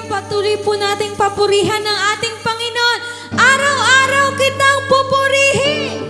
Patuloy po nating papurihan ng ating Panginoon. Araw-araw kitang pupurihin.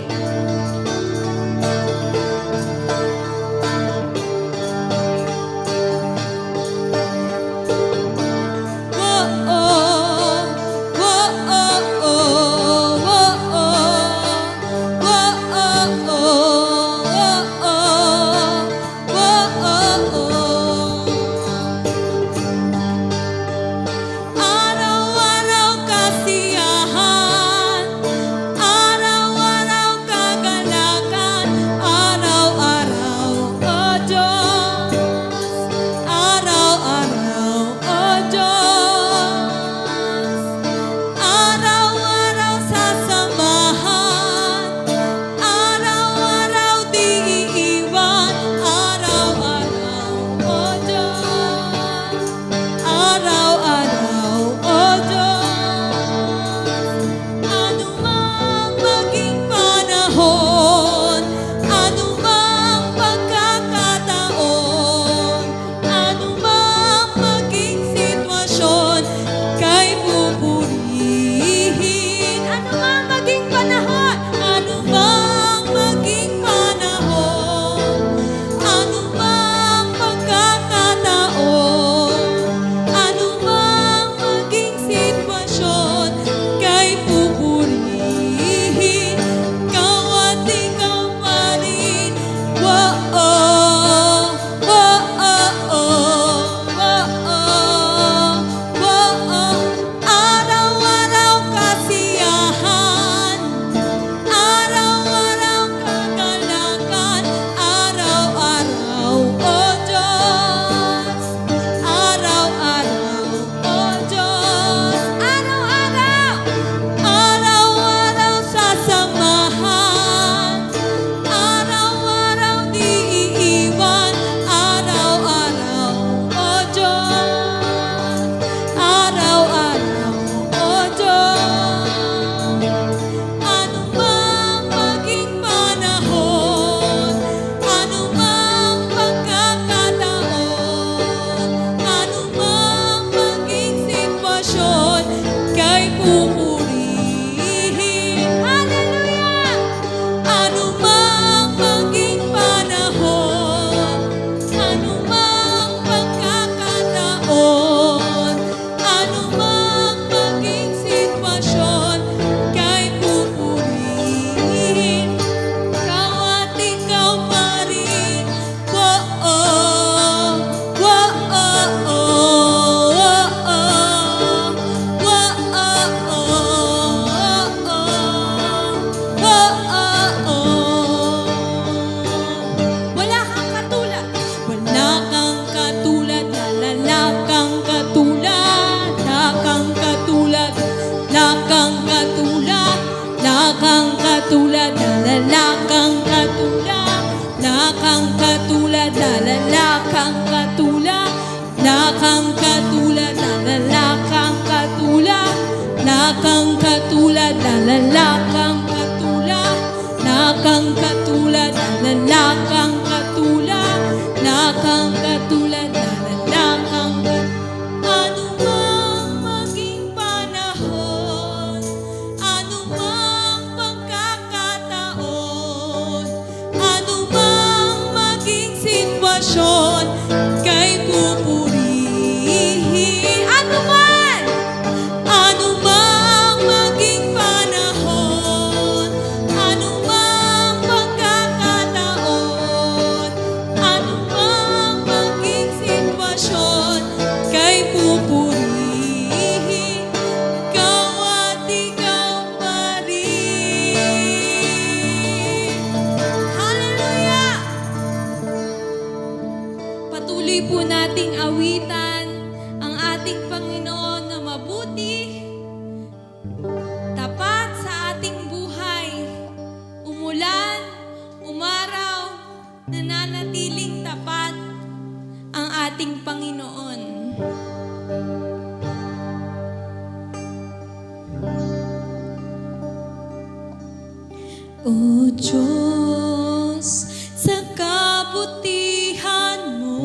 O Diyos, sa kabutihan mo,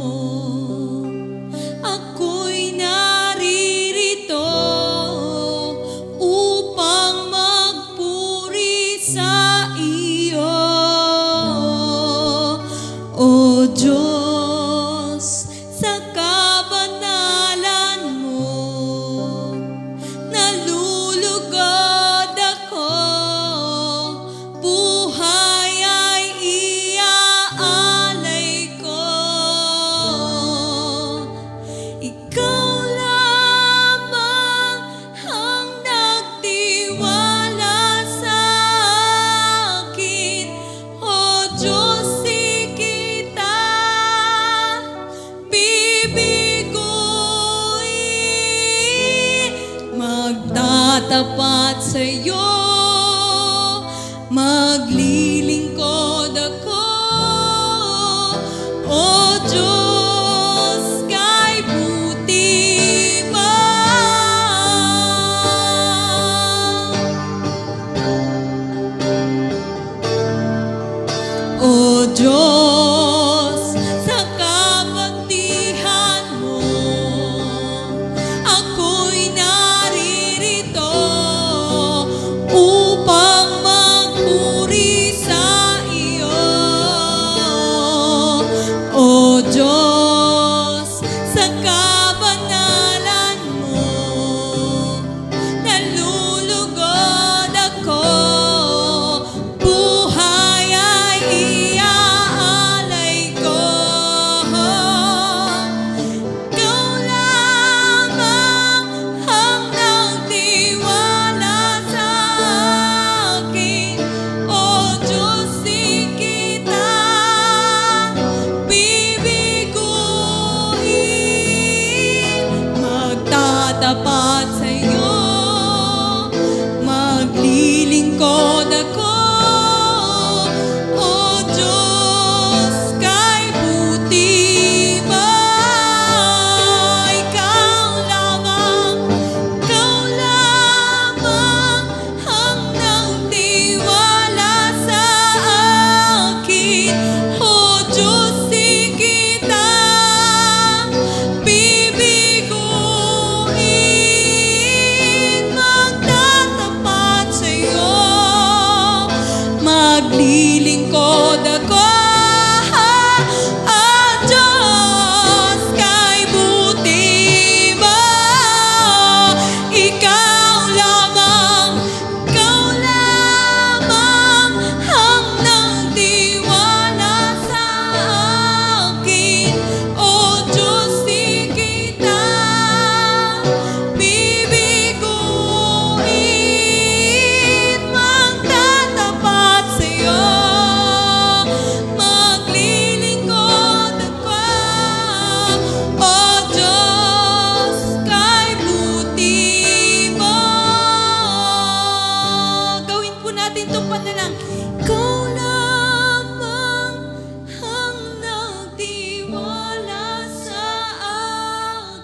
ako'y naririnig. Diyos, sa kabanalan mo, nalulugod ako, buhay ay iaalay ko. Ikaw lamang ang nagtiwala sa akin, O Diyos, di kita bibiguin. Magtatapat sa'yo, maglilingkod ako, O Diyos, kay buti mo. O Diyos, sa kabutihan mo, ako'y naririto upang magpuri sa iyo. O Diyos, sa kabanalan mo, nalulugod ako, buhay ay iaalay ko. Ikaw lamang ang nagtiwala sa akin, O Diyos, di kita bibiguin. Magtatapat sa'yo, maglilingkod ako, O Diyos, kay buti mo. Ikaw lamang ang nagtiwala sa akin, O Diyos, di kita bibiguin. Magtatapat sa'yo, maglilingkod ako, O Diyos, kay buti mo. Ikaw lamang ang nagtiwala sa akin, O Diyos, di kita bibiguin. Magtatapat sa'yo, maglilingkod ako, O Diyos, kay buti mo. Gawin po natin itong panalangin. Ikaw lamang ang nagtiwala sa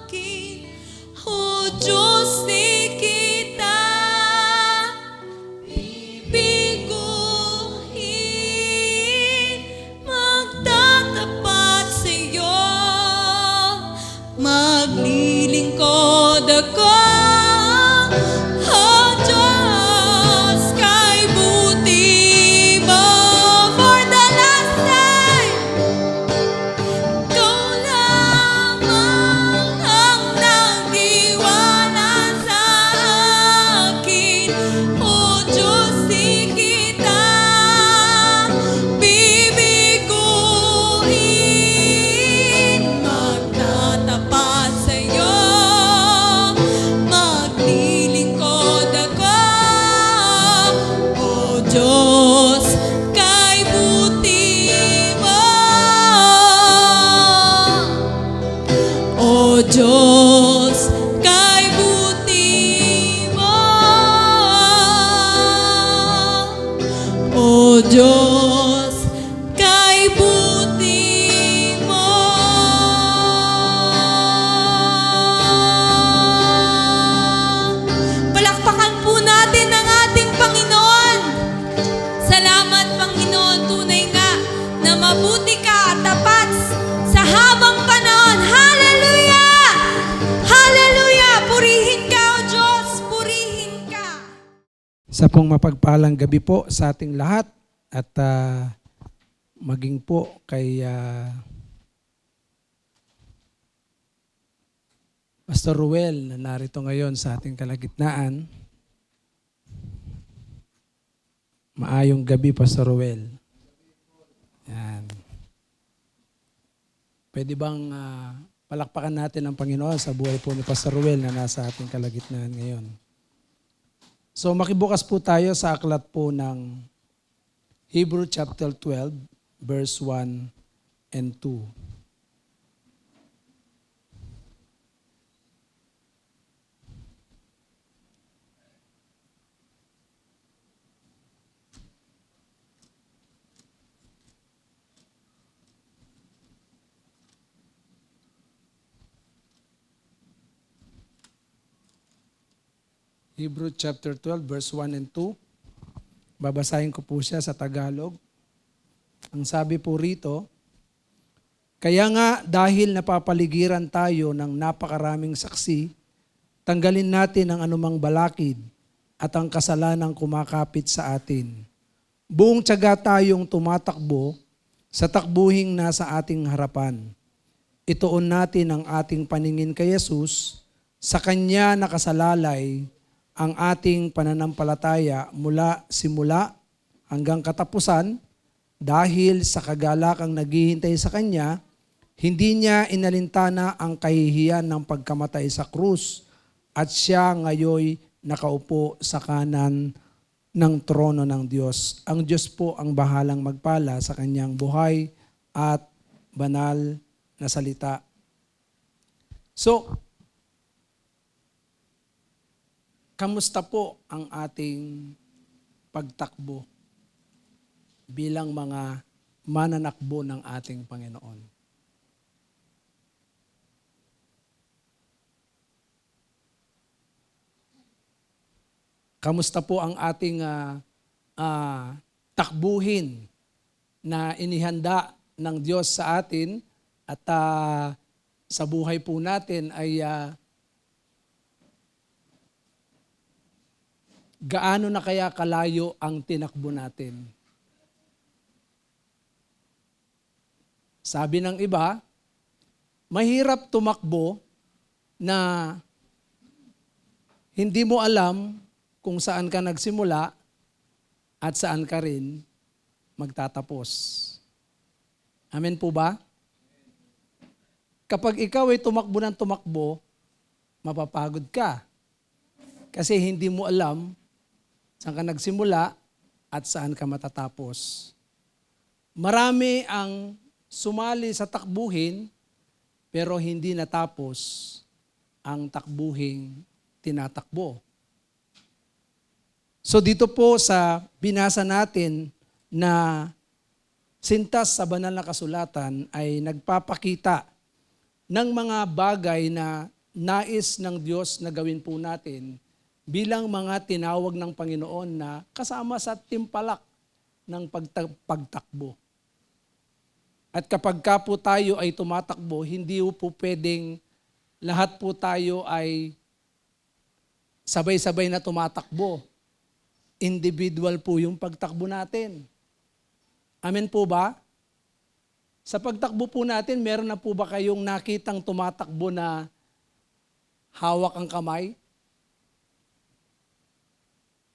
akin, O Diyos, di kita bibiguin. Magtatapat sa'yo, maglilingkod ako, O Diyos, kay buti mo. For the last time, ikaw lamang ang nagtiwala sa akin, O Diyos, di kita bibiguin. Magtatapat sa'yo, maglilingkod ako, O Diyos, kay buti mo. O Diyos, kay buti mo. O Diyos, kay buti mo. Palakpakan po natin ang ating Panginoon. Salamat, Panginoon, tunay nga na mabuti ka at tapat sa habang panahon. Hallelujah! Hallelujah! Purihin ka, O Diyos! Purihin ka! Sa pong mapagpalang gabi po sa ating lahat at maging po kay Pastor Ruel na narito ngayon sa ating kalagitnaan. Maayong gabi, Pastor Ruel. Yan. Pwede bang palakpakan natin ang Panginoon sa buhay po ni Pastor Ruel na nasa ating kalagitnaan ngayon. So makibukas po tayo sa aklat po ng Hebrew chapter 12, verse 1 and 2. Hebrew chapter 12, verse 1 and 2. Babasahin ko po siya sa Tagalog. Ang sabi po rito, kaya nga dahil napapaligiran tayo ng napakaraming saksi, tanggalin natin ang anumang balakid at ang kasalanang kumakapit sa atin. Buong tiyaga tayong tumatakbo sa takbuhing nasa ating harapan. Ituon natin ang ating paningin kay Jesus, sa Kanya nakasalalay ang ating pananampalataya mula simula hanggang katapusan. Dahil sa kagalakang naghihintay sa Kanya, hindi Niya inalintana ang kahihiyan ng pagkamatay sa krus at Siya ngayoy nakaupo sa kanan ng trono ng Diyos. Ang Diyos po ang bahalang magpala sa Kanyang buhay at banal na salita. So, kamusta po ang ating pagtakbo bilang mga mananakbo ng ating Panginoon? Kamusta po ang ating takbuhin na inihanda ng Diyos sa atin at sa buhay po natin ay gaano na kaya kalayo ang tinakbo natin? Sabi ng iba, mahirap tumakbo na hindi mo alam kung saan ka nagsimula at saan ka rin magtatapos. Amen po ba? Kapag ikaw ay tumakbo ng tumakbo, mapapagod ka. Kasi hindi mo alam saan ka nagsimula at saan ka matatapos. Marami ang sumali sa takbuhin pero hindi natapos ang takbuhing tinatakbo. So dito po sa binasa natin na sintas sa banal na kasulatan ay nagpapakita ng mga bagay na nais ng Diyos na gawin po natin bilang mga tinawag ng Panginoon na kasama sa timpalak ng pagtakbo. At kapag ka po tayo ay tumatakbo, hindi po pwedeng lahat po tayo ay sabay-sabay na tumatakbo. Individual po yung pagtakbo natin. Amen po ba? Sa pagtakbo po natin, meron na po ba kayong nakitang tumatakbo na hawak ang kamay?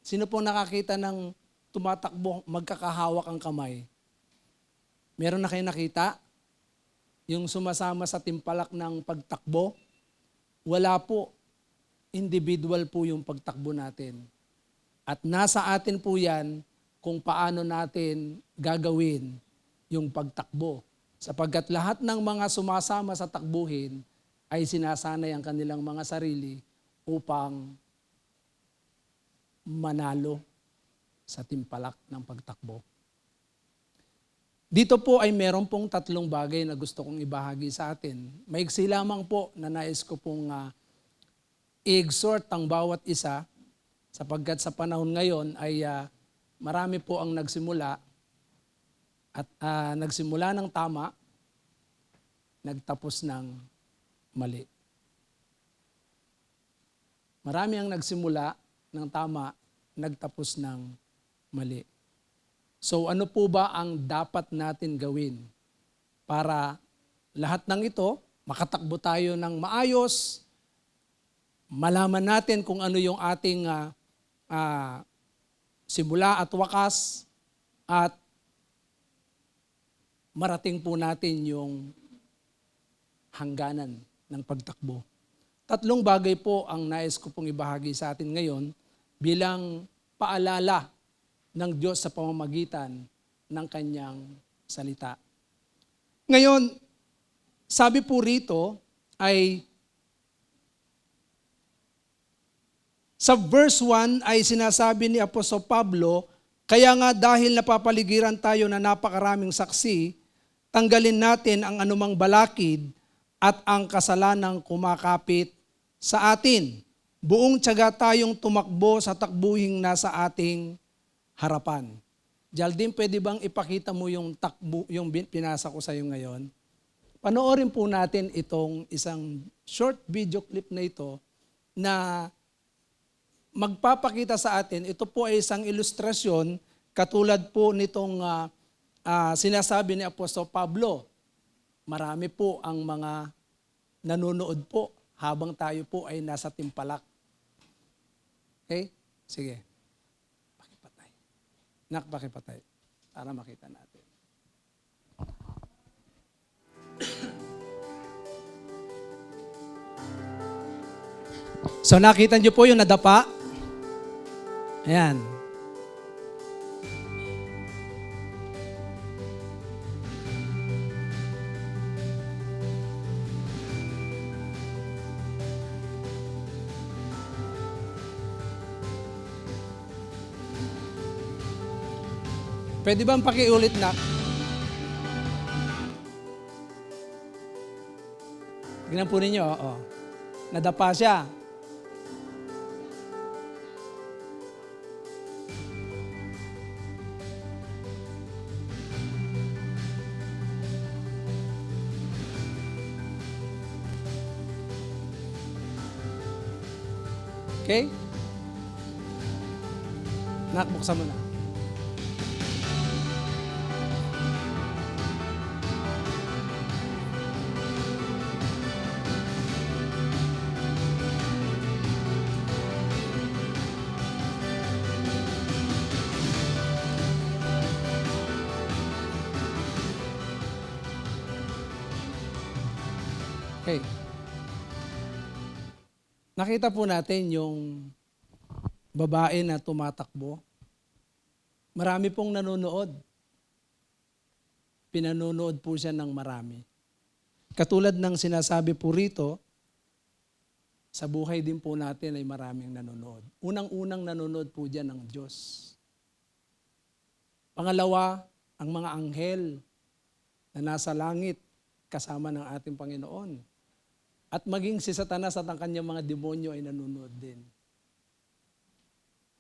Sino po nakakita ng tumatakbo, magkakahawak ang kamay? Meron na kayo nakita? Yung sumasama sa timpalak ng pagtakbo? Wala po. Individual po yung pagtakbo natin. At nasa atin po yan kung paano natin gagawin yung pagtakbo. Sapagkat lahat ng mga sumasama sa takbuhin ay sinasanay ang kanilang mga sarili upang manalo sa timpalak ng pagtakbo. Dito po ay meron pong tatlong bagay na gusto kong ibahagi sa atin. Maigsi lamang po na nais ko pong i-exhort ang bawat isa sapagkat sa panahon ngayon ay marami po ang nagsimula at nagsimula ng tama, nagtapos ng mali. Marami ang nagsimula ng tama, nagtapos ng mali. So ano po ba ang dapat natin gawin para lahat ng ito, makatakbo tayo ng maayos malaman natin kung ano yung ating simula at wakas, at marating po natin yung hangganan ng pagtakbo. 3 bagay po ang nais ko pong ibahagi sa atin ngayon bilang paalala ng Diyos sa pamamagitan ng kanyang salita. Ngayon, sabi po rito ay sa verse 1 ay sinasabi ni Apostol Pablo, kaya nga dahil napapaligiran tayo na napakaraming saksi, tanggalin natin ang anumang balakid at ang kasalanang kumakapit sa atin. Buong tiyaga tayong tumakbo sa takbuhing nasa ating harapan. Jaldine, pwede bang ipakita mo yung takbo, yung pinasa ko sa iyo ngayon? Panoorin po natin itong isang short video clip na ito na magpapakita sa atin. Ito po ay isang ilustrasyon katulad po nitong sinasabi ni Apostol Pablo. Marami po ang mga nanonood po habang tayo po ay nasa timpalak. Okay? Sige. Pakipatay. Pakipatay. Para makita natin. So nakita niyo po yung nadapa? Ayan. Pwede bang pakiulit na? Tignan po ninyo, oh. Nadapa siya. Okay? Nakbuksan mo na. Okay. Nakita po natin yung babae na tumatakbo. Marami pong nanonood. Pinanonood po siya ng marami. Katulad ng sinasabi po rito, sa buhay din po natin ay maraming nanonood. Unang-unang nanonood po dyan ng Diyos. Pangalawa, ang mga anghel na nasa langit kasama ng ating Panginoon. At maging si Satanas at ang kanyang mga demonyo ay nanonood din.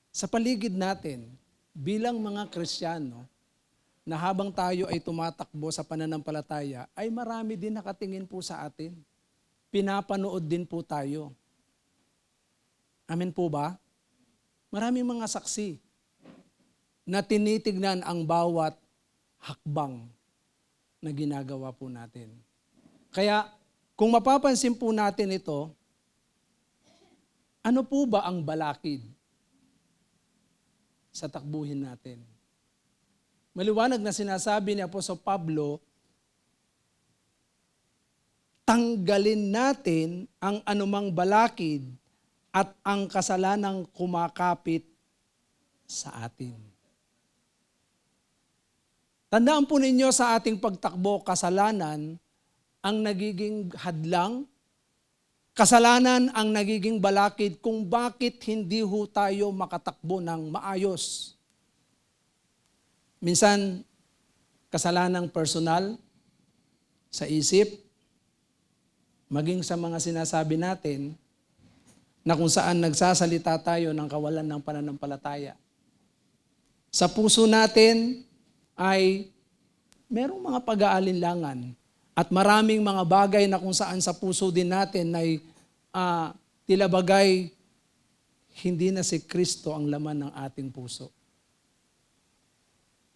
Sa paligid natin, bilang mga Kristiyano, na habang tayo ay tumatakbo sa pananampalataya, ay marami din nakatingin po sa atin. Pinapanood din po tayo. Amen po ba? Maraming mga saksi na tinitignan ang bawat hakbang na ginagawa po natin. Kaya, kung mapapansin po natin ito, ano po ba ang balakid sa takbuhin natin? Maliwanag na sinasabi ni Apostol Pablo, tanggalin natin ang anumang balakid at ang kasalanang kumakapit sa atin. Tandaan po ninyo sa ating pagtakbo, kasalanan ang nagiging hadlang, kasalanan ang nagiging balakid kung bakit hindi ho tayo makatakbo ng maayos. Minsan, kasalanang personal, sa isip, maging sa mga sinasabi natin, na kung saan nagsasalita tayo ng kawalan ng pananampalataya. Sa puso natin ay merong mga pag-aalinlangan at maraming mga bagay na kung saan sa puso din natin ay tila bagay hindi na si Kristo ang laman ng ating puso.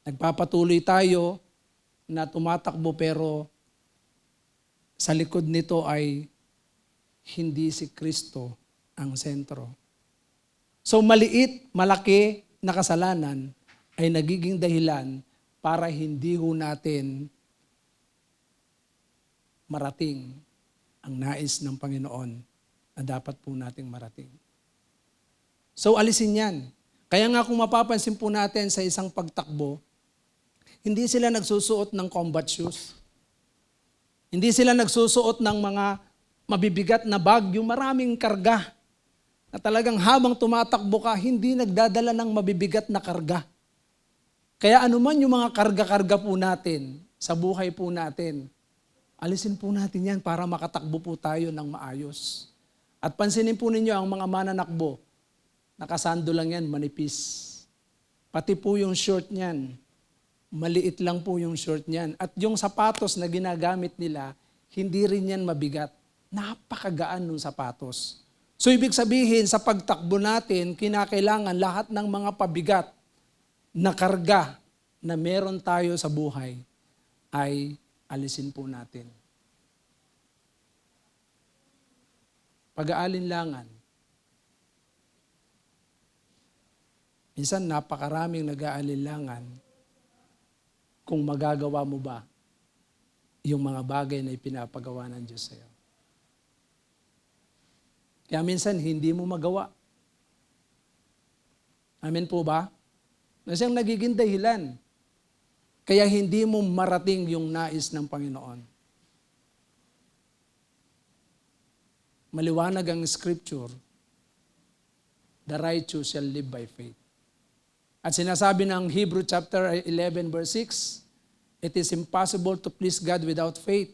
Nagpapatuloy tayo na tumatakbo pero sa likod nito ay hindi si Kristo ang sentro. So maliit, malaki na kasalanan ay nagiging dahilan para hindi ho natin marating ang nais ng Panginoon na dapat po nating marating. So alisin yan. Kaya nga kung mapapansin po natin sa isang pagtakbo, hindi sila nagsusuot ng combat shoes. Hindi sila nagsusuot ng mga mabibigat na bag, yung maraming karga. Na talagang habang tumatakbo ka, hindi nagdadala ng mabibigat na karga. Kaya anuman yung mga karga-karga po natin sa buhay po natin, alisin po natin yan para makatakbo po tayo ng maayos. At pansinin po ninyo ang mga mananakbo, nakasando lang yan, manipis. Pati po yung short niyan, maliit lang po yung short niyan. At yung sapatos na ginagamit nila, hindi rin yan mabigat. Napakagaan ng sapatos. So ibig sabihin, sa pagtakbo natin, kinakailangan lahat ng mga pabigat na karga na meron tayo sa buhay ay alisin po natin. Pag-aalinlangan. Minsan napakaraming nag-aalinlangan kung magagawa mo ba yung mga bagay na ipinapagawa ng Diyos sa'yo. Kaya minsan hindi mo magawa. Amen po ba? Na siyang nagiging dahilan. Kaya hindi mo marating yung nais ng Panginoon. Maliwanag ang scripture, the righteous shall live by faith. At sinasabi ng Hebrew chapter 11 verse 6, it is impossible to please God without faith,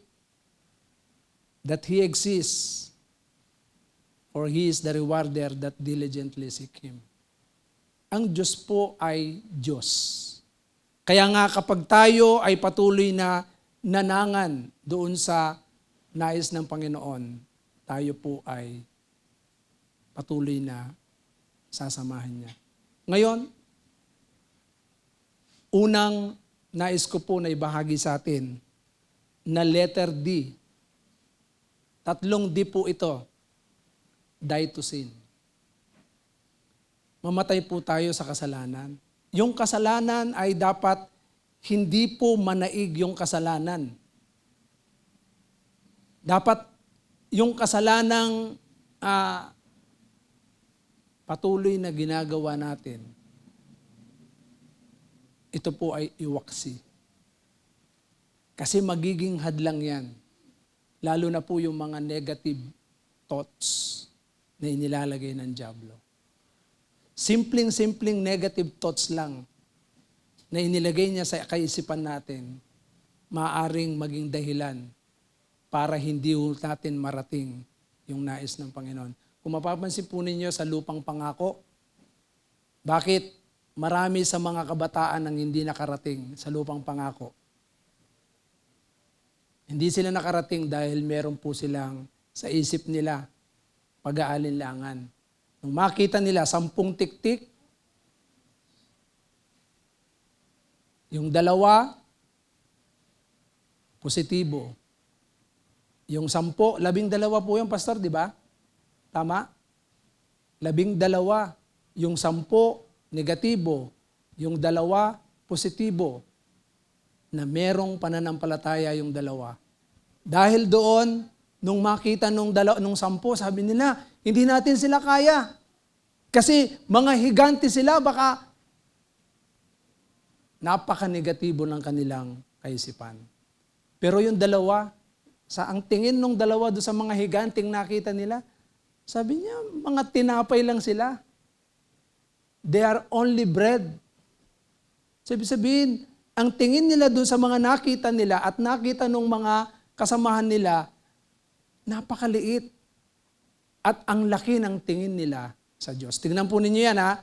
that He exists, for He is the rewarder that diligently seek Him. Ang Diyos po ay Diyos. Kaya nga kapag tayo ay patuloy na nanangan doon sa nais ng Panginoon, tayo po ay patuloy na sasamahan niya. Ngayon, unang nais ko po na ibahagi sa atin na letter D. 3 D po ito. Die to sin. Mamatay po tayo sa kasalanan. Yung kasalanan ay dapat hindi po manaig yung kasalanan. Dapat yung kasalanang patuloy na ginagawa natin, ito po ay iwaksi. Kasi magiging hadlang yan. Lalo na po yung mga negative thoughts na inilalagay ng dyablo. Simpleng negative thoughts lang na inilagay niya sa kaisipan natin, maaaring maging dahilan para hindi natin marating yung nais ng Panginoon. Kung mapapansin po ninyo sa lupang pangako, bakit marami sa mga kabataan ang hindi nakarating sa lupang pangako? Hindi sila nakarating dahil meron po silang sa isip nila pag-aalinlangan. Nung makita nila 10 tiktik, yung 2, positibo. Yung 10, 12 po yung pastor, di ba? Tama? 12, yung 10, negatibo. Yung 2, positibo. Na merong pananampalataya yung 2. Dahil doon, nung makita nung 10, sabi nila, hindi natin sila kaya. Kasi mga higante sila, baka napaka-negatibo ng kanilang kaisipan. Pero yung 2, ang tingin nung 2 doon sa mga higanting nakita nila, sabi niya, mga tinapay lang sila. They are only bread. Sabihin, ang tingin nila doon sa mga nakita nila at nakita nung mga kasamahan nila, napakaliit. At ang laki ng tingin nila sa Diyos. Tingnan po ninyo yan ha.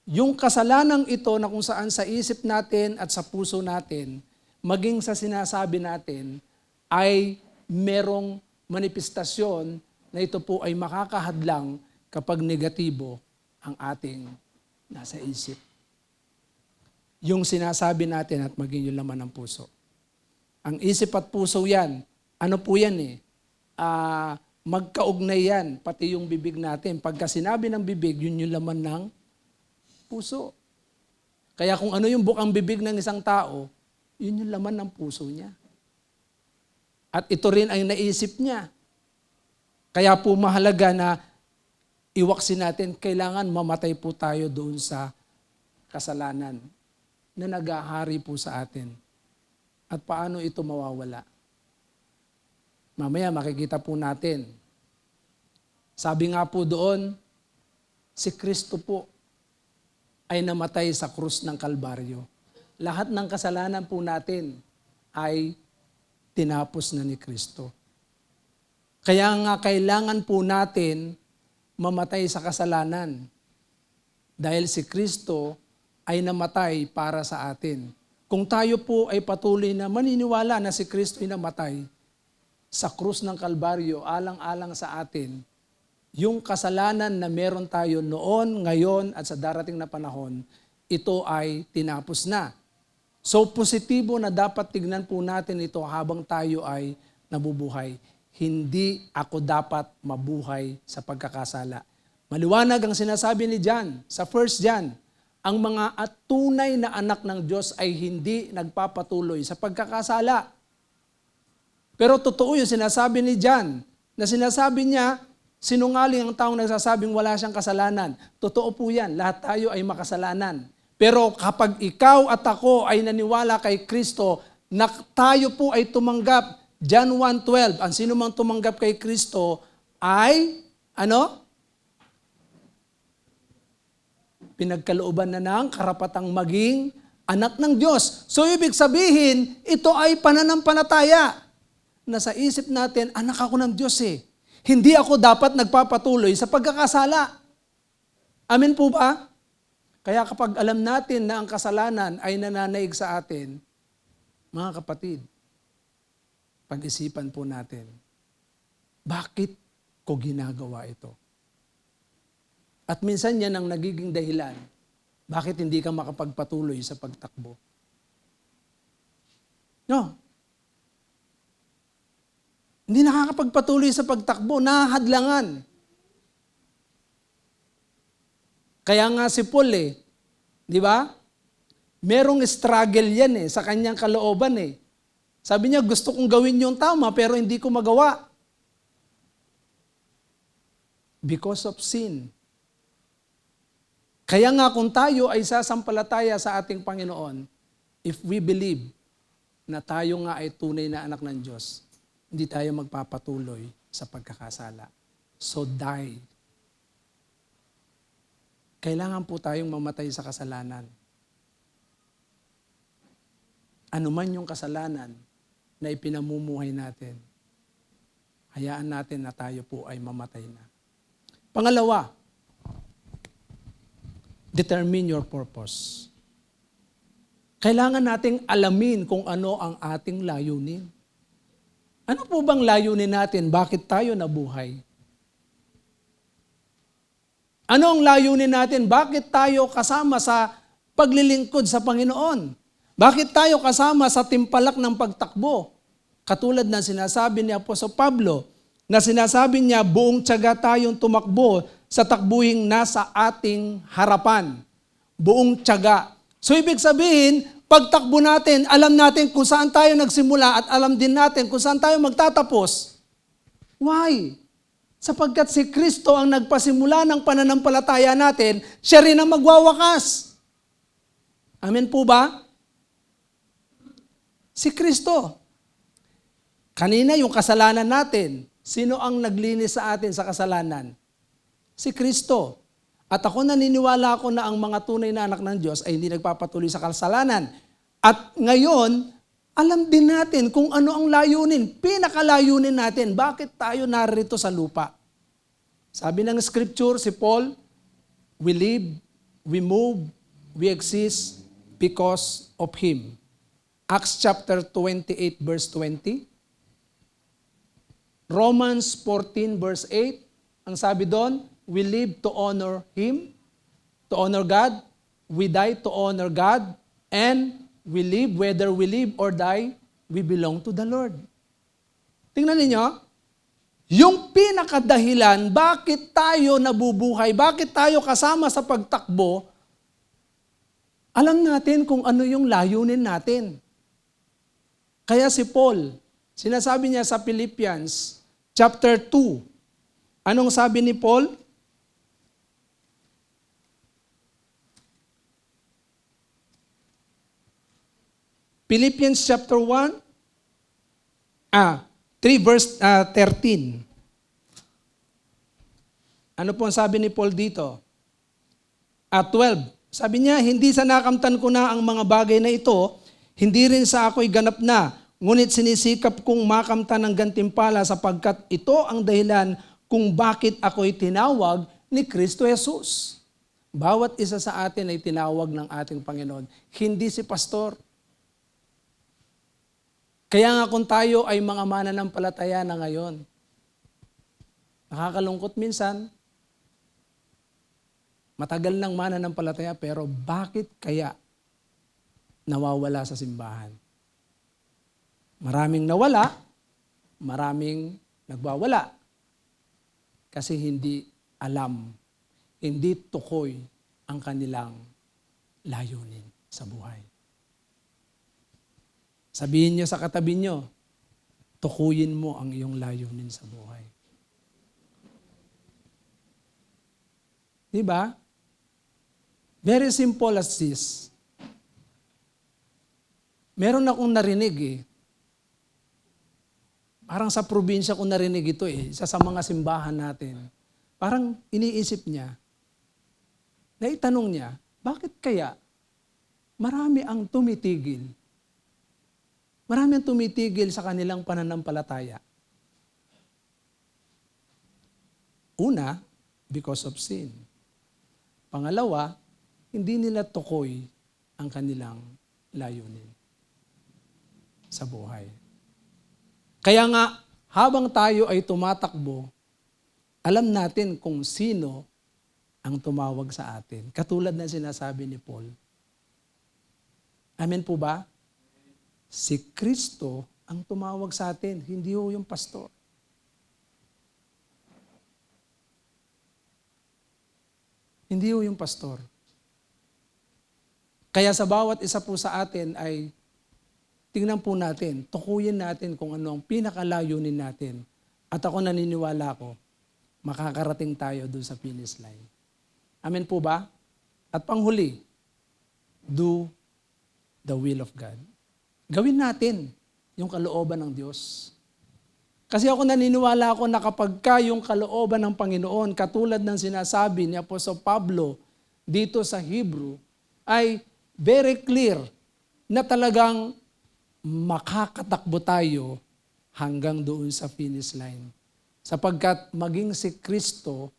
Yung kasalanang ito na kung saan sa isip natin at sa puso natin, maging sa sinasabi natin, ay merong manifestasyon na ito po ay makakahadlang kapag negatibo ang ating nasa isip. Yung sinasabi natin at maging yung laman ng puso. Ang isip at puso yan, ano po yan magkaugnay yan, pati yung bibig natin. Pagka sinabi ng bibig, yun yung laman ng puso. Kaya kung ano yung bukang bibig ng isang tao, yun yung laman ng puso niya. At ito rin ay naisip niya. Kaya po mahalaga na iwaksin natin, kailangan mamatay po tayo doon sa kasalanan na nag-ahari po sa atin. At paano ito mawawala? Mamaya makikita po natin. Sabi nga po doon, si Kristo po ay namatay sa krus ng Kalbaryo. Lahat ng kasalanan po natin ay tinapos na ni Kristo. Kaya nga kailangan po natin mamatay sa kasalanan. Dahil si Kristo ay namatay para sa atin. Kung tayo po ay patuloy na maniniwala na si Kristo ay namatay sa krus ng Kalbaryo, alang-alang sa atin, yung kasalanan na meron tayo noon, ngayon, at sa darating na panahon, ito ay tinapos na. So positibo na dapat tignan po natin ito habang tayo ay nabubuhay. Hindi ako dapat mabuhay sa pagkakasala. Maliwanag ang sinasabi ni John sa 1 John, ang mga tunay na anak ng Diyos ay hindi nagpapatuloy sa pagkakasala. Pero totoo yung sinasabi ni John, na sinasabi niya, sinungaling ang taong nagsasabing wala siyang kasalanan. Totoo po yan, lahat tayo ay makasalanan. Pero kapag ikaw at ako ay naniwala kay Kristo, na tayo po ay tumanggap, John 1:12, ang sino mang tumanggap kay Kristo ay, pinagkalooban na ng karapatang maging anak ng Diyos. So ibig sabihin, ito ay pananampalataya. Na sa isip natin, anak ako ng Diyos eh. Hindi ako dapat nagpapatuloy sa pagkakasala. Amen po ba? Kaya kapag alam natin na ang kasalanan ay nananaig sa atin, mga kapatid, pag-isipan po natin, bakit ko ginagawa ito? At minsan yan ang nagiging dahilan, bakit hindi ka makapagpatuloy sa pagtakbo? No. Hindi nakakapagpatuloy sa pagtakbo, nahahadlangan. Kaya nga si Paul di ba? Merong struggle yan sa kanyang kalooban Sabi niya, gusto kong gawin yung tama pero hindi ko magawa. Because of sin. Kaya nga kung tayo ay sasampalataya sa ating Panginoon, if we believe na tayo nga ay tunay na anak ng Diyos, hindi tayo magpapatuloy sa pagkakasala. So die. Kailangan po tayong mamatay sa kasalanan. Ano man yung kasalanan na ipinamumuhay natin, hayaan natin na tayo po ay mamatay na. Pangalawa, determine your purpose. Kailangan nating alamin kung ano ang ating layunin. Ano po bang layunin natin? Bakit tayo nabuhay? Ano ang layunin natin? Bakit tayo kasama sa paglilingkod sa Panginoon? Bakit tayo kasama sa timpalak ng pagtakbo? Katulad ng sinasabi ni Apostol Pablo, na sinasabi niya, buong tiyaga tayong tumakbo sa takbuhing nasa ating harapan. Buong tiyaga. So ibig sabihin, pagtakbo natin, alam natin kung saan tayo nagsimula at alam din natin kung saan tayo magtatapos. Why? Sapagkat si Kristo ang nagpasimula ng pananampalataya natin, siya rin ang magwawakas. Amen po ba? Si Kristo. Kanina yung kasalanan natin, sino ang naglinis sa atin sa kasalanan? Si Kristo. At ako naniniwala ako na ang mga tunay na anak ng Diyos ay hindi nagpapatuloy sa kasalanan. At ngayon, alam din natin kung ano ang layunin, pinakalayunin natin, bakit tayo narito sa lupa. Sabi ng Scripture, si Paul, we live, we move, we exist because of Him. Acts chapter 28 verse 20. Romans 14 verse 8. Ang sabi doon, we live to honor Him, to honor God. We die to honor God. And we live, whether we live or die, we belong to the Lord. Tingnan ninyo, yung pinakadahilan bakit tayo nabubuhay, bakit tayo kasama sa pagtakbo, alam natin kung ano yung layunin natin. Kaya si Paul, sinasabi niya sa Philippians chapter 2, anong sabi ni Paul? Philippians chapter 3 verse 13. Ano po ang sabi ni Paul dito? 12. Sabi niya, hindi sa nakamtan ko na ang mga bagay na ito, hindi rin sa ako'y ganap na, ngunit sinisikap kong makamtan ng gantimpala sapagkat ito ang dahilan kung bakit ako'y tinawag ni Kristo Jesus. Bawat isa sa atin ay tinawag ng ating Panginoon, hindi si pastor. Kaya nga kung tayo ay mga mananampalataya na ngayon, nakakalungkot minsan, matagal nang mananampalataya pero bakit kaya nawawala sa simbahan? Maraming nawala, maraming nagwawala. Kasi hindi alam, hindi tukoy ang kanilang layunin sa buhay. Sabihin niyo sa katabi niyo, tukuyin mo ang iyong layunin sa buhay. Diba? Very simple as this. Meron akong narinig Parang sa probinsya ko narinig ito isa sa mga simbahan natin. Parang iniisip niya, naitanong niya, bakit kaya marami ang tumitigil? Marami ang tumitigil sa kanilang pananampalataya. Una, because of sin. Pangalawa, hindi nila tukoy ang kanilang layunin sa buhay. Kaya nga, habang tayo ay tumatakbo, alam natin kung sino ang tumawag sa atin. Katulad ng sinasabi ni Paul. Amen po ba? Si Kristo ang tumawag sa atin, hindi ho yung pastor. Hindi ho yung pastor. Kaya sa bawat isa po sa atin ay tingnan po natin, tukuyin natin kung ano ang pinakalayunin natin. At ako naniniwala ko, makakarating tayo doon sa finish line. Amen po ba? At panghuli, do the will of God. Gawin natin yung kalooban ng Diyos. Kasi ako naniniwala ako na kapag yung kalooban ng Panginoon, katulad ng sinasabi ni Apostol Pablo dito sa Hebrew, ay very clear na talagang makakatakbo tayo hanggang doon sa finish line. Sapagkat maging si Kristo,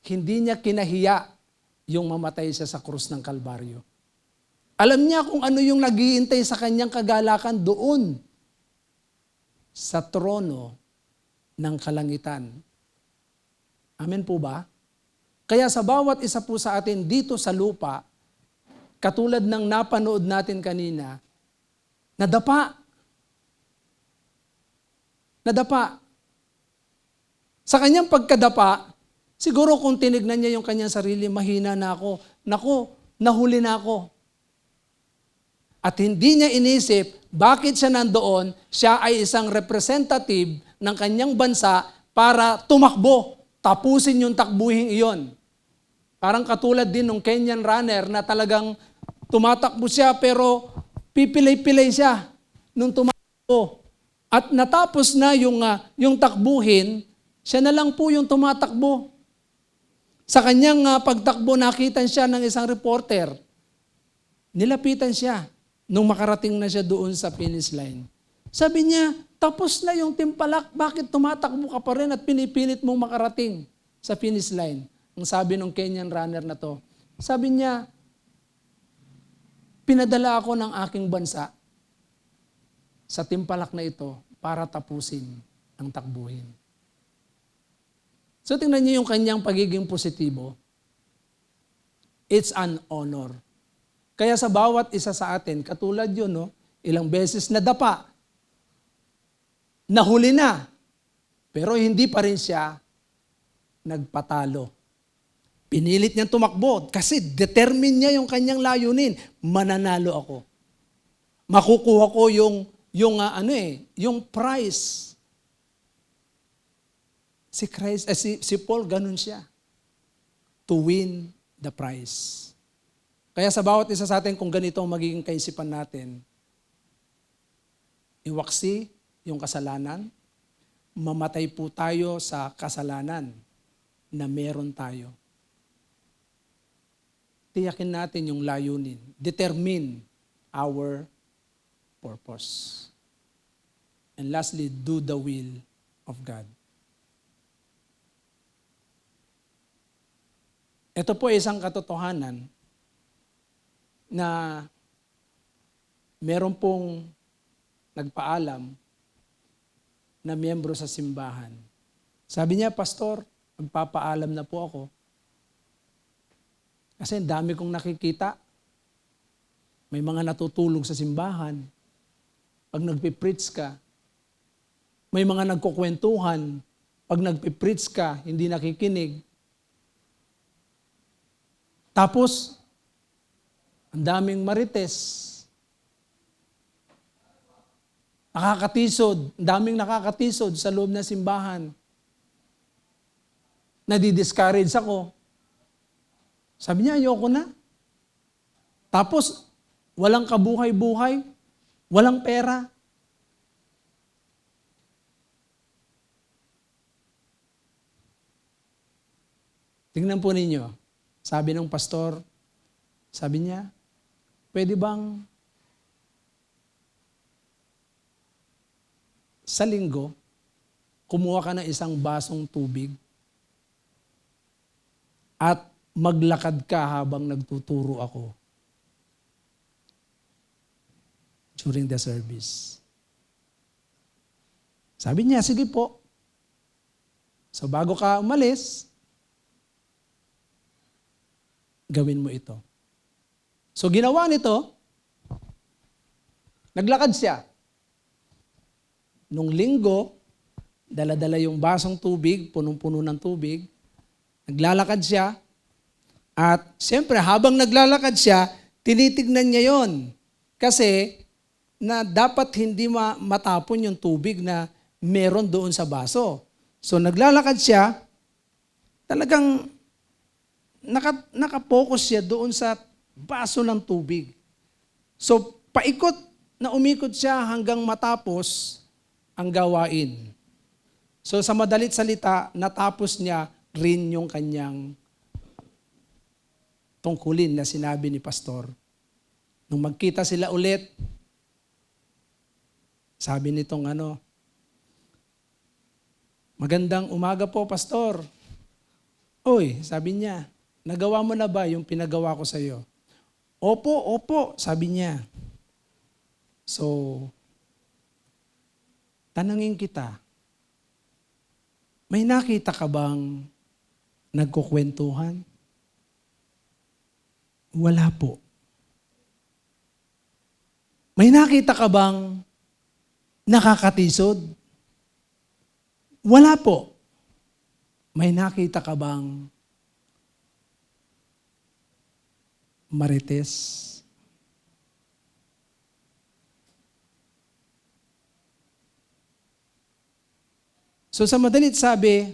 hindi niya kinahiya yung mamatay siya sa krus ng Kalbaryo. Alam niya kung ano yung naghihintay sa kanyang kagalakan doon sa trono ng kalangitan. Amen po ba? Kaya sa bawat isa po sa atin dito sa lupa, katulad ng napanood natin kanina, nadapa. Sa kanyang pagkadapa, siguro kung tinignan niya yung kanyang sarili, mahina na ako. Naku, nahuli na ako. At hindi niya inisip, bakit siya nandoon? Siya ay isang representative ng kanyang bansa para tumakbo, tapusin yung takbuhing iyon. Parang katulad din ng Kenyan runner na talagang tumatakbo siya pero pipilay-pilay siya nung tumatakbo. At natapos na yung takbuhin, siya na lang po yung tumatakbo. Sa kanyang pagtakbo, nakita siya ng isang reporter. Nilapitan siya nung makarating na siya doon sa finish line. Sabi niya, tapos na yung timpalak, bakit tumatakbo ka pa rin at pinipilit mong makarating sa finish line? Ang sabi ng Kenyan runner na to, sabi niya, pinadala ako ng aking bansa sa timpalak na ito para tapusin ang takbuhin. So tingnan niyo yung kanyang pagiging positibo. It's an honor. Kaya sa bawat isa sa atin, katulad yun, no? Ilang beses nadapa, nahuli na, Pero hindi pa rin siya nagpatalo. Pinilit niyang tumakbo kasi determine niya yung kanyang layunin. Mananalo ako. Makukuha ko yung prize. Si Paul ganun siya. To win the prize. Kaya sa bawat isa sa atin, kung ganito ang magiging kaisipan natin, iwaksi yung kasalanan, mamatay po tayo sa kasalanan na meron tayo. Tiyakin natin yung layunin. Determine our purpose. And lastly, do the will of God. Ito po isang katotohanan na meron pong nagpaalam na miyembro sa simbahan. Sabi niya, Pastor, magpapaalam na po ako. Kasi ang dami kong nakikita. May mga natutulog sa simbahan. Pag nagpipreach ka, may mga nagkukwentuhan. Pag nagpipreach ka, hindi nakikinig. Tapos, ang daming marites. Nakakatisod, daming nakakatisod sa loob ng simbahan. Nadi-discourage ako. Sabi niya, ayoko na. Tapos, walang kabuhay-buhay, walang pera. Tingnan po ninyo, sabi ng pastor, sabi niya, pwede bang sa linggo, kumuha ka ng isang basong tubig at maglakad ka habang nagtuturo ako during the service. Sabi niya, sige po. So bago ka umalis, gawin mo ito. So ginawa nito, naglakad siya. Nung linggo, dala-dala yung basong tubig, punong-puno ng tubig, naglalakad siya, at siyempre habang naglalakad siya, tinitignan niya yon. Kasi na dapat hindi matapon yung tubig na meron doon sa baso. So naglalakad siya, talagang nakapokus siya doon sa baso ng tubig. So paikot na umikot siya hanggang matapos ang gawain. So sa madalit salita, natapos niya rin yung kanyang tungkulin na sinabi ni pastor. Nung magkita sila ulit, sabi nitong magandang umaga po, pastor. Oy, sabi niya, nagawa mo na ba yung pinagawa ko sa iyo? Opo, sabi niya. So, tanungin kita, may nakita ka bang nagkukwentuhan? Wala po. May nakita ka bang nakakatisod? Wala po. May nakita ka bang marites? So sa madalit sabi,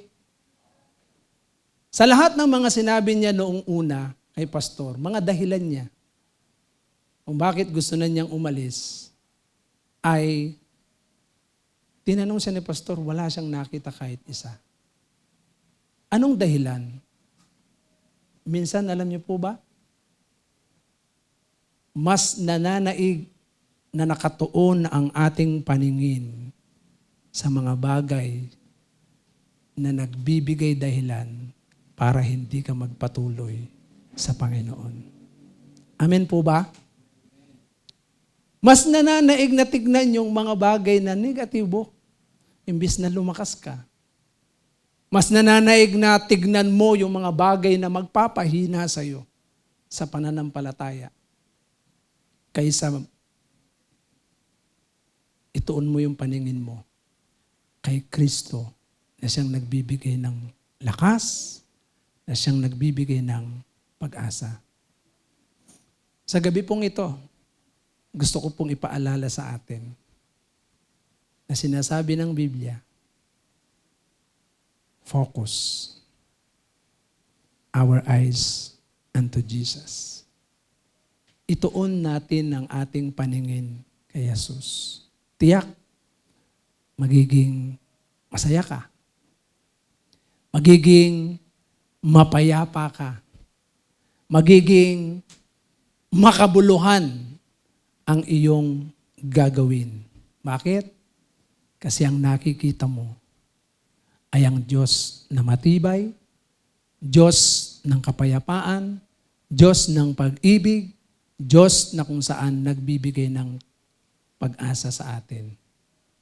sa lahat ng mga sinabi niya noong una kay pastor, mga dahilan niya kung bakit gusto na niyang umalis, ay tinanong siya ni pastor, wala siyang nakita kahit isa. Anong dahilan? Minsan, alam niyo po ba? Mas nananaig na nakatuon ang ating paningin sa mga bagay na nagbibigay dahilan para hindi ka magpatuloy sa Panginoon. Amen po ba? Mas nananaig na tignan yung mga bagay na negatibo imbis na lumakas ka. Mas nananaig na tignan mo yung mga bagay na magpapahina sa iyo sa pananampalataya kaysa ituon mo yung paningin mo kay Kristo na siyang nagbibigay ng lakas, na siyang nagbibigay ng pag-asa. Sa gabi pong ito, gusto ko pong ipaalala sa atin na sinasabi ng Biblia, focus our eyes unto Jesus. Ituon natin ang ating paningin kay Jesus. Tiyak, magiging masaya ka. Magiging mapayapa ka. Magiging makabuluhan ang iyong gagawin. Bakit? Kasi ang nakikita mo ay ang Diyos na matibay, Diyos ng kapayapaan, Diyos ng pag-ibig, Diyos na kung saan nagbibigay ng pag-asa sa atin.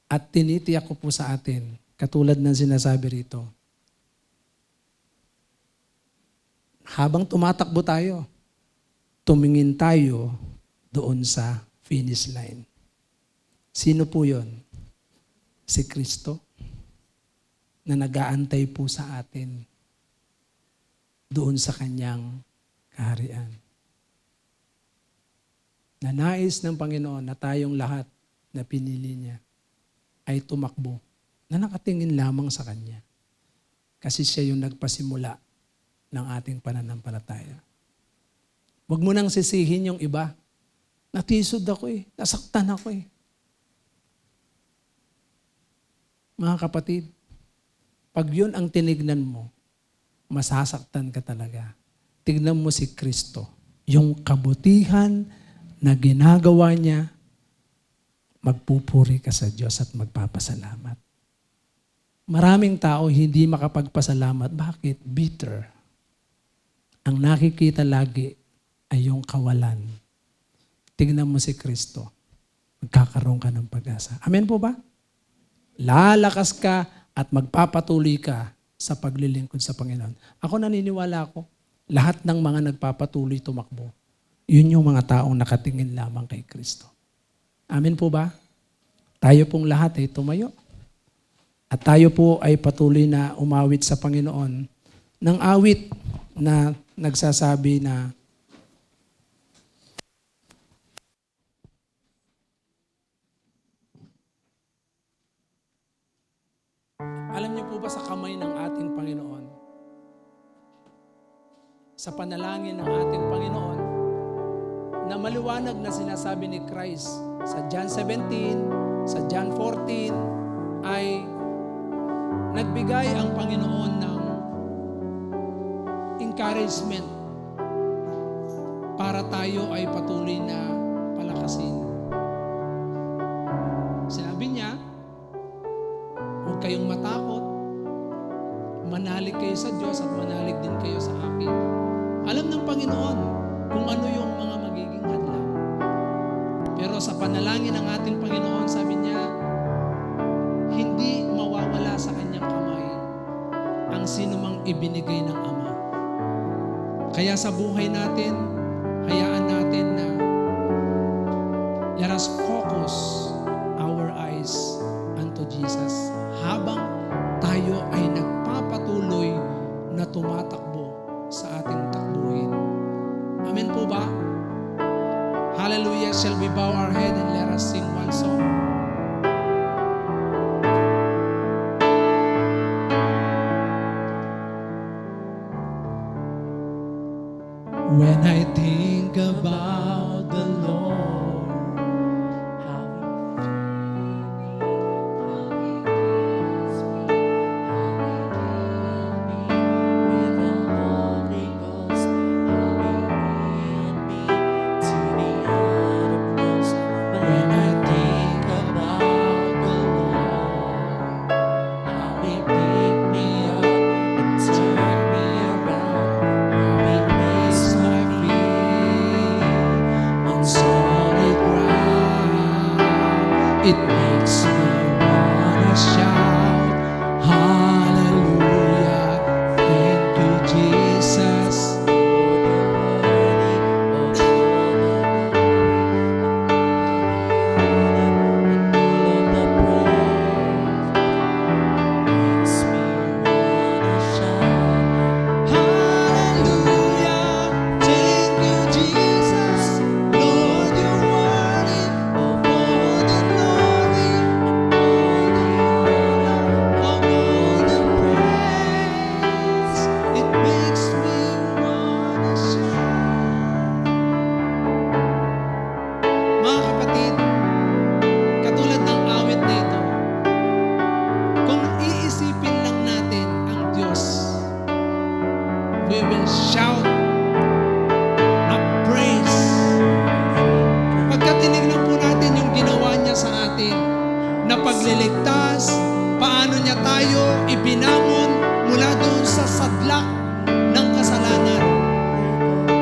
At tinitiyak ko po sa atin, katulad ng sinasabi rito, habang tumatakbo tayo, tumingin tayo doon sa finish line. Sino po yun? Si Kristo na nag-aantay po sa atin doon sa kanyang kaharian. Na nais ng Panginoon na tayong lahat na pinili niya ay tumakbo na nakatingin lamang sa Kanya. Kasi siya yung nagpasimula ng ating pananampalataya. Huwag mo nang sisihin yung iba. Natisod ako nasaktan ako Mga kapatid, pag yun ang tinignan mo, masasaktan ka talaga. Tignan mo si Kristo. Yung kabutihan na ginagawa niya, magpupuri ka sa Diyos at magpapasalamat. Maraming tao hindi makapagpasalamat. Bakit? Bitter. Ang nakikita lagi ay yung kawalan. Tignan mo si Kristo. Magkakaroon ka ng pag-asa. Amen po ba? Lalakas ka at magpapatuloy ka sa paglilingkod sa Panginoon. Ako naniniwala ako, lahat ng mga nagpapatuloy tumakbo, yun yung mga taong nakatingin lamang kay Kristo. Amen po ba? Tayo pong lahat ay tumayo. At tayo po ay patuloy na umawit sa Panginoon ng awit na nagsasabi na alam niyo po ba sa kamay ng ating Panginoon, sa panalangin ng ating Panginoon, na maliwanag na sinasabi ni Christ sa John 17, sa John 14, ay nagbigay ang Panginoon ng encouragement para tayo ay patuloy na palakasin. Sinabi niya, huwag kayong matakot, manalig kayo sa Diyos at manalig din kayo sa akin. Alam ng Panginoon kung ano yung mga magiging hadlang. Pero sa panalangin ng ating Panginoon, sabi niya, hindi mawawala sa kanyang kamay ang sinumang ibinigay ng Ama. Kaya sa buhay natin, hayaan natin na let us focus our eyes unto Jesus habang tayo ay nagpapatuloy na tumatakbo sa ating takbuhin. Amen po ba? Hallelujah. Shall we bow our head and let us sing one song? When I think about the Lord, How He leads me, with the Holy Ghost, how He lead me to the uttermost. When I think about the Lord, how He pick me up and turn me around, how He makes my feet will shout a praise. Pagka tinignan po natin yung ginawa niya sa atin, na pagliligtas, paano niya tayo ibinangon mula doon sa sadlak ng kasalanan.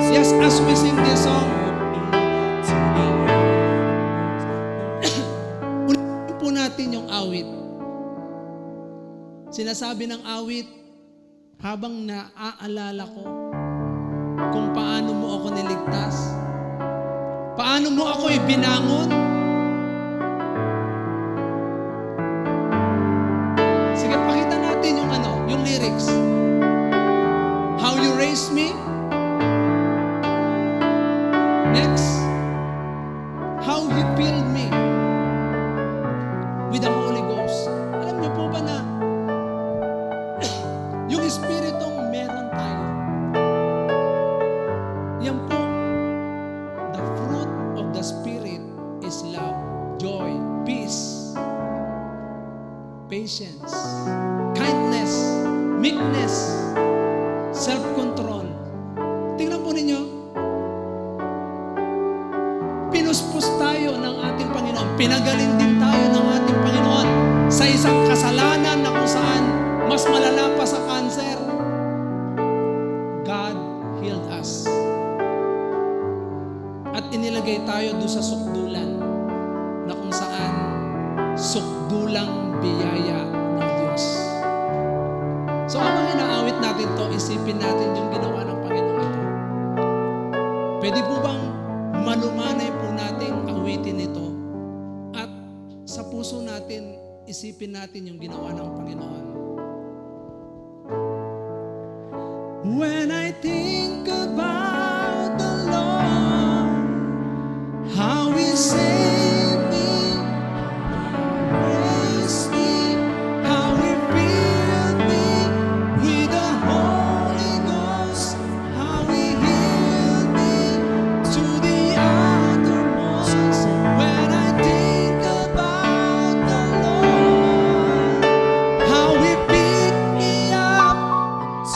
Yes, as we sing this song, ulitin po natin yung awit. Sinasabi ng awit, habang naaalala ko kung paano mo ako niligtas, paano mo ako ibinangon. Sige, pakita natin yung lyrics. How you raised me. Next, how He filled me with the Holy Ghost. Alam niyo po ba na yung Espiritong meron tayo, yan po, the fruit of the Spirit is love, joy, peace, patience, kindness, meekness, self-control. Tingnan po ninyo, pinuspos tayo ng ating Panginoon. Pinagaling din tayo ng ating Panginoon sa isang kasalanan na kung saan mas malala pa sa cancer. God healed us. At inilagay tayo doon sa sukdulan na kung saan sukdulang biyaya ng Diyos. So habang inaawit natin to, isipin natin yung ginawa ng Panginoon ito. Pwede po bang malumanay po nating awitin ito at sa puso natin isipin natin yung ginawa ng Panginoon. When I think about the Lord, how He saved me, raised me, how He filled me with the Holy Ghost, how He healed me to the uttermost. When I think about the Lord, how He picked me up,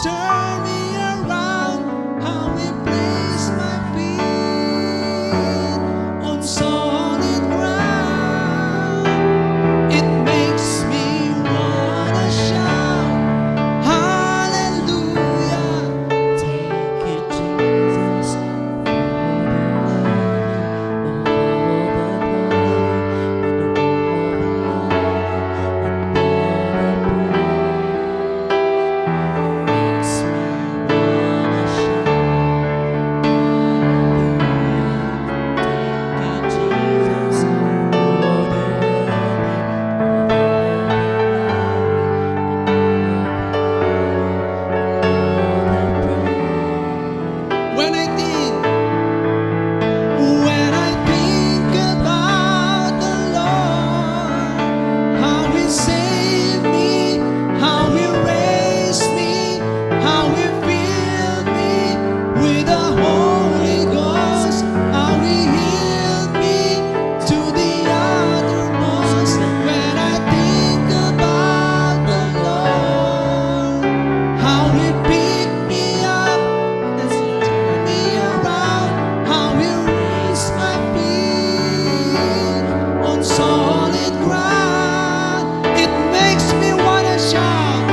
turned me around, how He placed my feet on solid ground. It makes me wanna shout, hallelujah. Thank you, Jesus, for the When I think about the Lord, how He saved me, how He raised me, how He filled me with the Holy Ghost, how He healed me to the uttermost. When I think about the Lord, how He picked me up and turned me around, how He raised my feet on solid ground. It makes me wanna shout,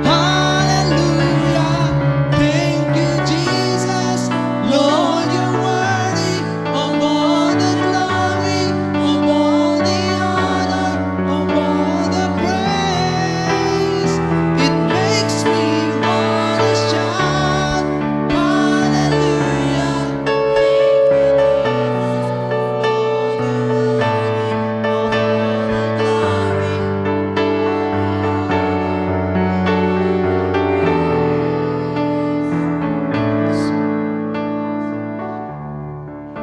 hallelujah. Thank you, Jesus. Lord, You're worthy of all the glory, of all the honor, of all the praise. It makes me wanna shout, hallelujah.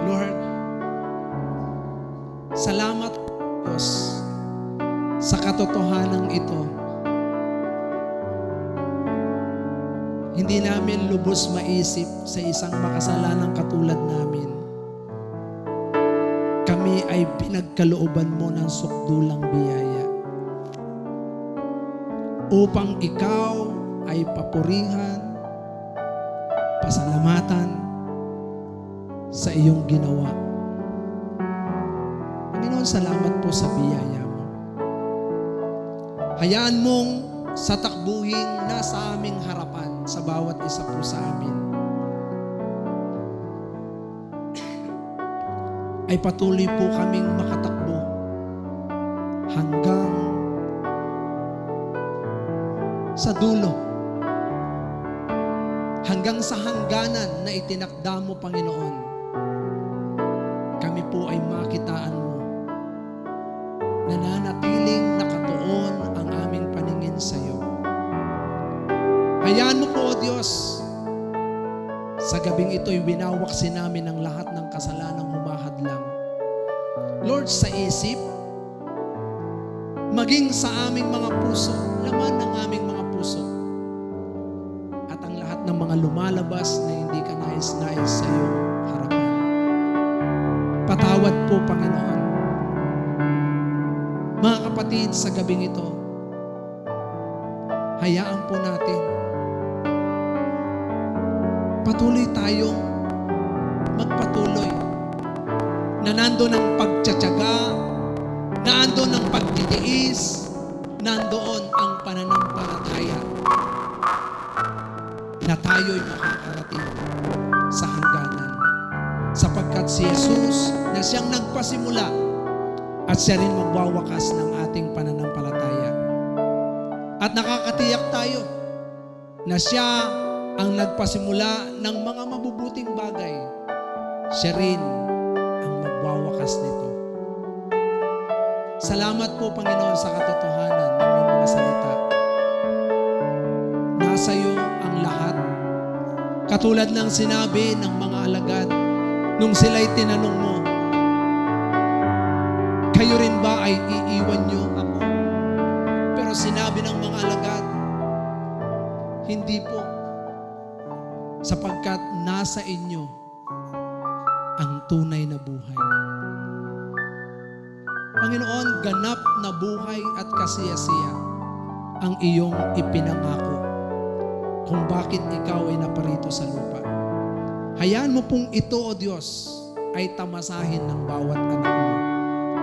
Lord, salamat Diyos sa katotohanan ito. Hindi namin lubos maisip sa isang makasalanang katulad namin. Kami ay pinagkalooban mo ng sukdulang biyaya upang ikaw ay papurihan, pasalamatan sa iyong ginawa. Panginoon, salamat po sa biyaya mo. Hayaan mong sa takbuhing nasa aming harapan sa bawat isa po sa amin ay patuloy po kaming makatakbo hanggang sa dulo, hanggang sa hangganan na itinakda mo, Panginoon. Kami po ay makitaan mo, nananatiling nakatuon ang aming paningin sa iyo. Hayaan mo po, O Diyos, sa gabing ito'y winawaksin namin ang lahat ng kasalanang humahadlang. Lord, sa isip, maging sa aming mga puso, laman ng aming mga puso, at ang lahat ng mga lumalabas na hindi ka nais-nais sa iyong harapan. Patawad po, Panginoon. Mga kapatid, sa gabing ito, hayaan po natin patuloy tayong magpatuloy na nandoon ang pagtsatsaga, nandoon ang pagtitiis, nandoon ang pananampalataya na tayo'y makakarating sa hangganan. Sapagkat si Jesus na siyang nagpasimula at siya rin magwawakas ng ating pananampalataya. At nakakatiyak tayo na siya ang nagpasimula ng mga mabubuting bagay. Siya rin ang magwawakas nito. Salamat po, Panginoon, sa katotohanan ng iyong mga salita. Nasa iyo ang lahat. Katulad ng sinabi ng mga alagad nung sila'y tinanong mo, kayo rin ba ay iiwan niyo ako? Pero sinabi ng mga alagad, hindi po, sapagkat nasa inyo ang tunay na buhay. Panginoon, ganap na buhay at kasiyasiya ang iyong ipinangako kung bakit ikaw ay naparito sa lupa. Hayaan mo pong ito, O Diyos, ay tamasahin ng bawat anak mo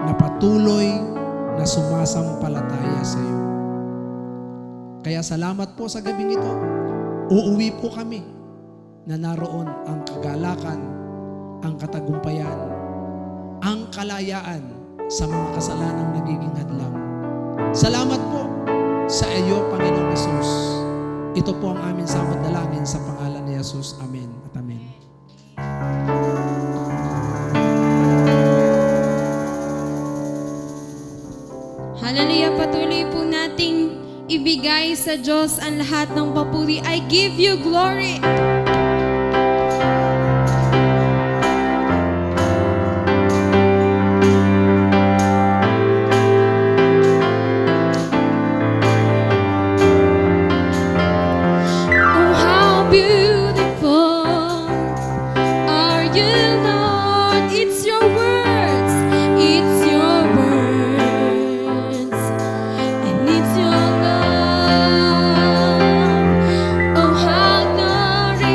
na patuloy na sumasampalataya sa iyo. Kaya salamat po sa gabing ito. Uuwi po kami na naroon ang kagalakan, ang katagumpayan, ang kalayaan sa mga kasalanang nagiging hadlang. Salamat po sa iyo, Panginoong Jesus. Ito po ang aming samot dalangin sa pangalan ni Jesus. Amen at amen. Hallelujah, patuloy po nating ibigay sa Diyos ang lahat ng papuri. I give you glory. Oh, how beautiful are you, Lord. It's your words. It's your words. And it's your love. Oh, how glorious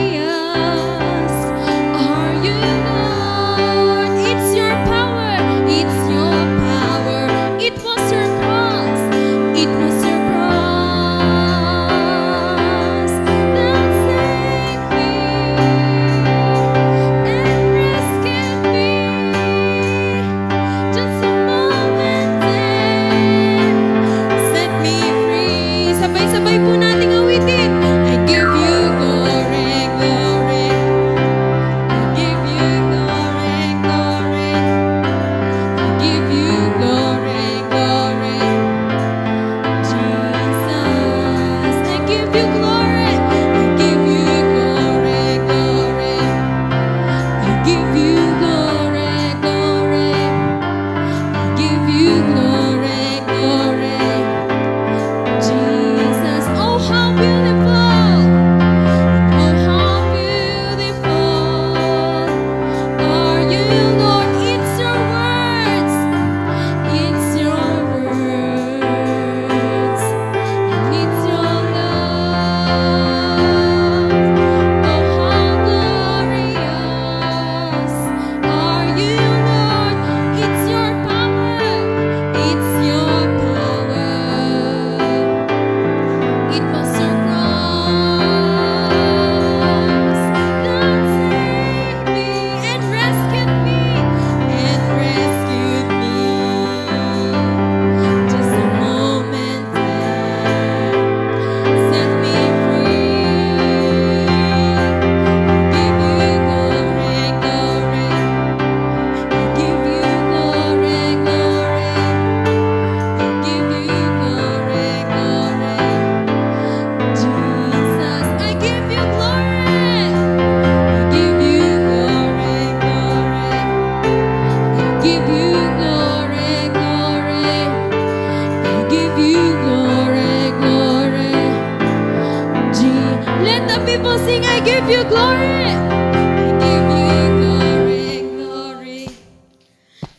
I give you glory.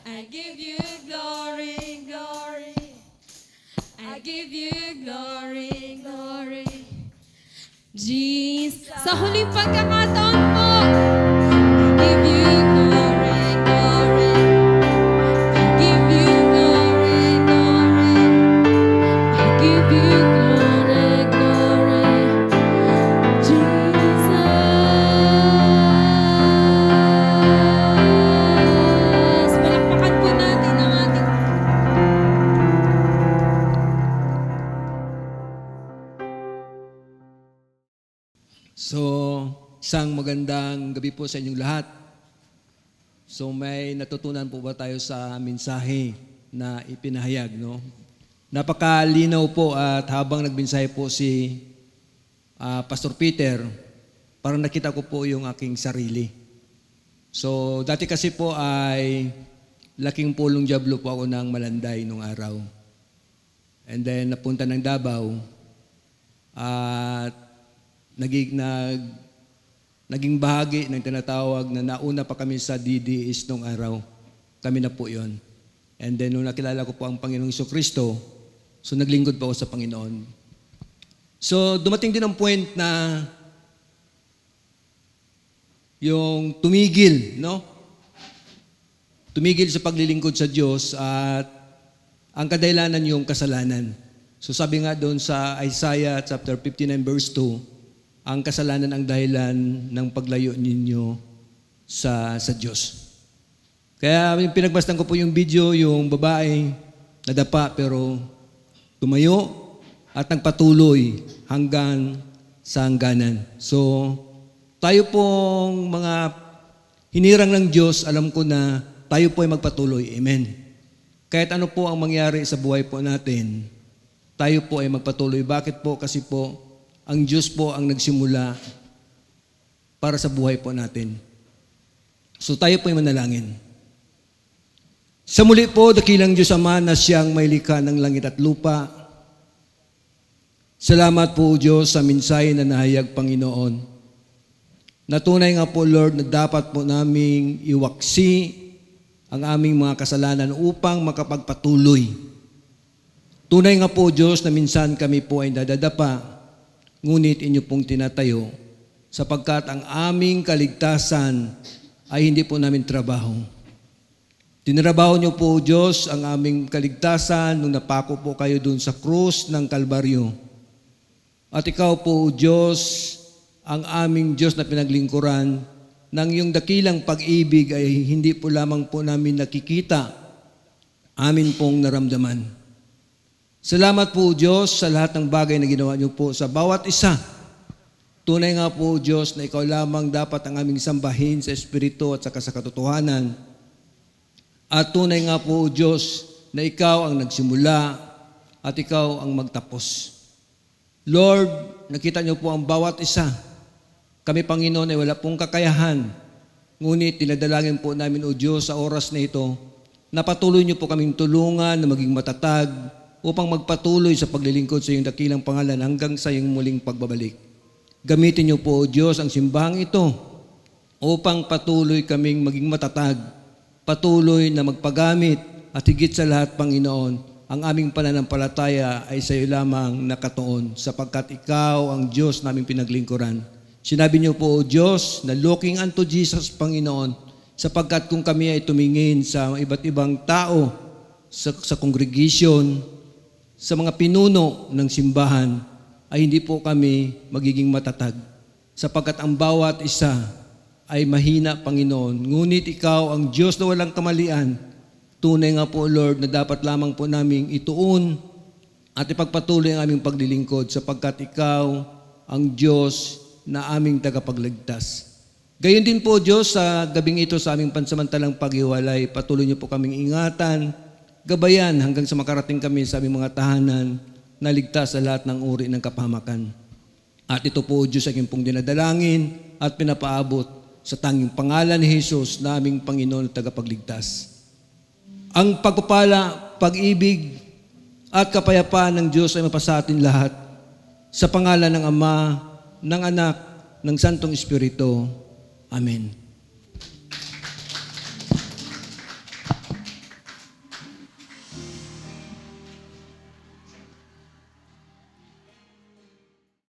I give you glory, glory. I give you glory, glory. Jesus. Sa huling pagkakataon po, I give you glory, glory. I give you glory, glory. I give you glory, glory. Jesus. Palakpakan po natin ang ating So, isang magandang gabi po sa inyong lahat. So, may natutunan po ba tayo sa mensahe na ipinahayag, no? Napakalinaw po at habang nagmensahe po si Pastor Peter, parang nakita ko po yung aking sarili. So, dati kasi po ay laking pulong Diablo po ako ng Malanday nung araw. And then, napunta ng Davao at naging bahagi ng tinatawag na nauna pa kami sa DDS nung araw. Kami na po yon. And then nung nakilala ko po ang Panginoong Jesucristo, so naglingkod po ako sa Panginoon. So dumating din ang point na yung tumigil, no? Tumigil sa paglilingkod sa Diyos at ang kadahilanan yung kasalanan. So sabi nga doon sa Isaiah chapter 59 verse 2, ang kasalanan ang dahilan ng paglayo ninyo sa Diyos. Kaya pinagbastan ko po yung video, yung babae nadapa pero tumayo at nagpatuloy hanggang sa hangganan. So, tayo pong mga hinirang ng Diyos, alam ko na tayo po ay magpatuloy. Amen. Kahit ano po ang mangyari sa buhay po natin, tayo po ay magpatuloy. Bakit po? Kasi po, ang Diyos po ang nagsimula para sa buhay po natin. So tayo po ay manalangin. Sa muli po, dakilang Diyos Ama na siyang may likha ng langit at lupa. Salamat po Diyos sa mensahe na nahayag Panginoon. Natunay nga po Lord na dapat po naming iwaksi ang aming mga kasalanan upang makapagpatuloy. Tunay nga po Diyos na minsan kami po ay nadadapa, ngunit inyo pong tinatayo sapagkat ang aming kaligtasan ay hindi po namin trabaho. Tinrabaho niyo po, Diyos, ang aming kaligtasan nung napako po kayo dun sa krus ng Kalbaryo. At ikaw po, Diyos, ang aming Diyos na pinaglingkuran ng iyong dakilang pag-ibig ay hindi po lamang po namin nakikita, amin pong naramdaman. Salamat po Diyos sa lahat ng bagay na ginawa niyo po sa bawat isa. Tunay nga po Diyos na ikaw lamang dapat ang aming sambahin sa Espiritu at saka sa katotohanan. At tunay nga po Diyos na ikaw ang nagsimula at ikaw ang magtapos. Lord, nakita niyo po ang bawat isa. Kami Panginoon ay wala pong kakayahan. Ngunit dinadalangin po namin o Diyos sa oras na ito na patuloy niyo po kaming tulungan na maging matatag upang magpatuloy sa paglilingkod sa iyong dakilang pangalan hanggang sa iyong muling pagbabalik. Gamitin niyo po, O Diyos, ang simbahang ito upang patuloy kaming maging matatag, patuloy na magpagamit at higit sa lahat, Panginoon, ang aming pananampalataya ay sa iyo lamang nakatuon sapagkat ikaw ang Diyos naming pinaglingkuran. Sinabi niyo po, O Diyos, na looking unto Jesus, Panginoon, sapagkat kung kami ay tumingin sa iba't ibang tao, sa congregation, sa mga pinuno ng simbahan, ay hindi po kami magiging matatag. Sapagkat ang bawat isa ay mahina, Panginoon. Ngunit ikaw ang Diyos na walang kamalian. Tunay nga po, Lord, na dapat lamang po naming ituon at ipagpatuloy ang aming paglilingkod sapagkat ikaw ang Diyos na aming tagapagligtas. Gayon din po, Diyos, sa gabing ito sa aming pansamantalang paghiwalay, patuloy niyo po kaming ingatan, gabayan hanggang sa makarating kami sa aming mga tahanan na ligtas sa lahat ng uri ng kapahamakan. At ito po, Diyos, aking pong dinadalangin at pinapaabot sa tanging pangalan ni Jesus na aming Panginoon at tagapagligtas. Ang pagpapala, pag-ibig at kapayapaan ng Diyos ay mapasa atin lahat sa pangalan ng Ama, ng Anak, ng Santong Espiritu. Amen.